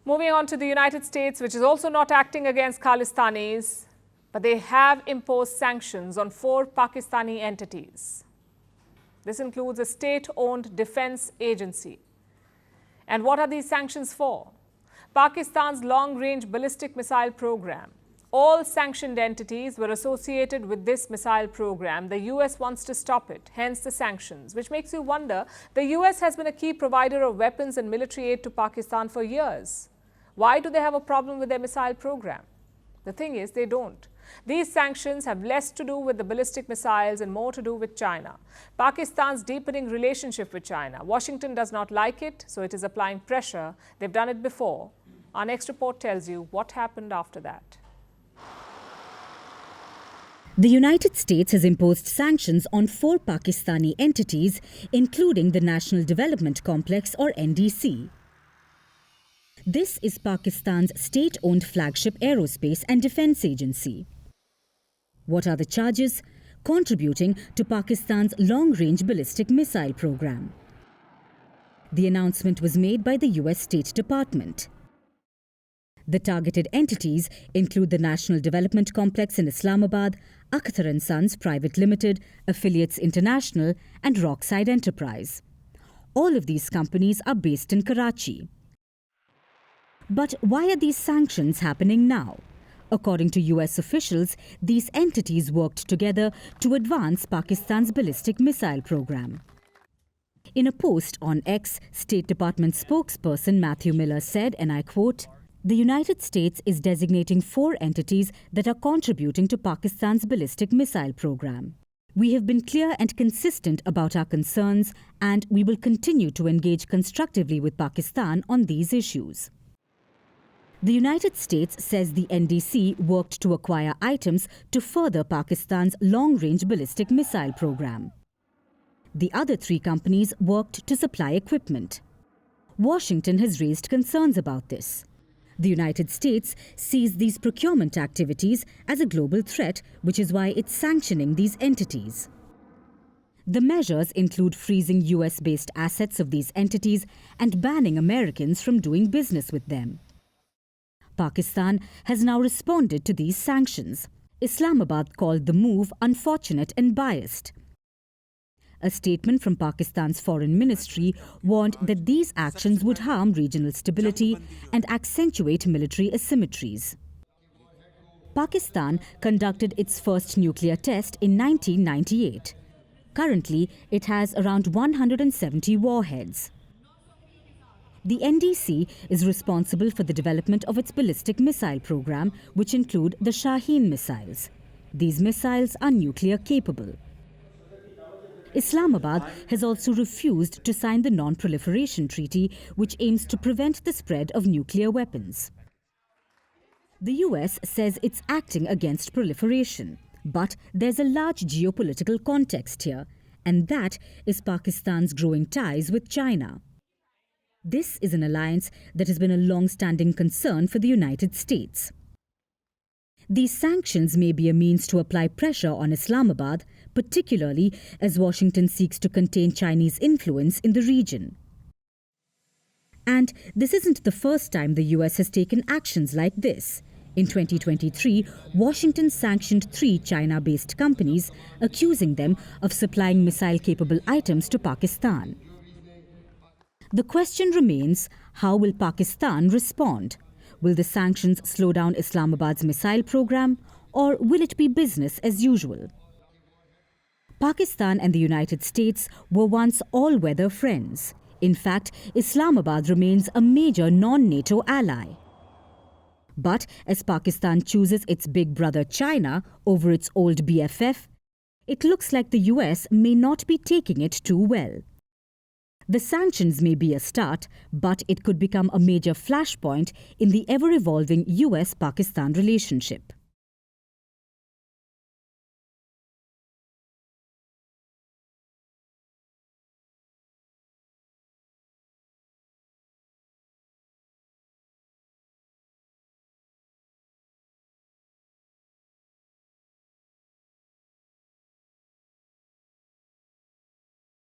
Moving on to the United States, which is also not acting against Khalistanis, but they have imposed sanctions on 4 Pakistani entities. This includes a state-owned defense agency. And what are these sanctions for? Pakistan's long-range ballistic missile program. All sanctioned entities were associated with this missile program. The US wants to stop it, hence the sanctions, which makes you wonder, the US has been a key provider of weapons and military aid to Pakistan for years. Why do they have a problem with their missile program? The thing is, they don't. These sanctions have less to do with the ballistic missiles and more to do with China. Pakistan's deepening relationship with China. Washington does not like it, so it is applying pressure. They've done it before. Our next report tells you what happened after that. The United States has imposed sanctions on 4 Pakistani entities, including the National Development Complex or NDC. This is Pakistan's state-owned flagship aerospace and defense agency. What are the charges? Contributing to Pakistan's long-range ballistic missile program. The announcement was made by the US State Department. The targeted entities include the National Development Complex in Islamabad, Akhtar & Sons Private Limited, Affiliates International and Rockside Enterprise. All of these companies are based in Karachi. But why are these sanctions happening now? According to US officials, these entities worked together to advance Pakistan's ballistic missile program. In a post on X, State Department spokesperson Matthew Miller said, and I quote, "The United States is designating 4 entities that are contributing to Pakistan's ballistic missile program. We have been clear and consistent about our concerns, and we will continue to engage constructively with Pakistan on these issues." The United States says the NDC worked to acquire items to further Pakistan's long-range ballistic missile program. The other 3 companies worked to supply equipment. Washington has raised concerns about this. The United States sees these procurement activities as a global threat, which is why it's sanctioning these entities. The measures include freezing US-based assets of these entities and banning Americans from doing business with them. Pakistan has now responded to these sanctions. Islamabad called the move unfortunate and biased. A statement from Pakistan's foreign ministry warned that these actions would harm regional stability and accentuate military asymmetries. Pakistan conducted its first nuclear test in 1998. Currently, it has around 170 warheads. The NDC is responsible for the development of its ballistic missile program, which include the Shaheen missiles. These missiles are nuclear capable. Islamabad has also refused to sign the Non-Proliferation Treaty, which aims to prevent the spread of nuclear weapons. The US says it's acting against proliferation, but there's a large geopolitical context here, and that is Pakistan's growing ties with China. This is an alliance that has been a long-standing concern for the United States. These sanctions may be a means to apply pressure on Islamabad, particularly as Washington seeks to contain Chinese influence in the region. And this isn't the first time the US has taken actions like this. In 2023, Washington sanctioned 3 China-based companies, accusing them of supplying missile-capable items to Pakistan. The question remains, how will Pakistan respond? Will the sanctions slow down Islamabad's missile program, or will it be business as usual? Pakistan and the United States were once all-weather friends. In fact, Islamabad remains a major non-NATO ally. But as Pakistan chooses its big brother China over its old BFF, it looks like the US may not be taking it too well. The sanctions may be a start, but it could become a major flashpoint in the ever-evolving US-Pakistan relationship.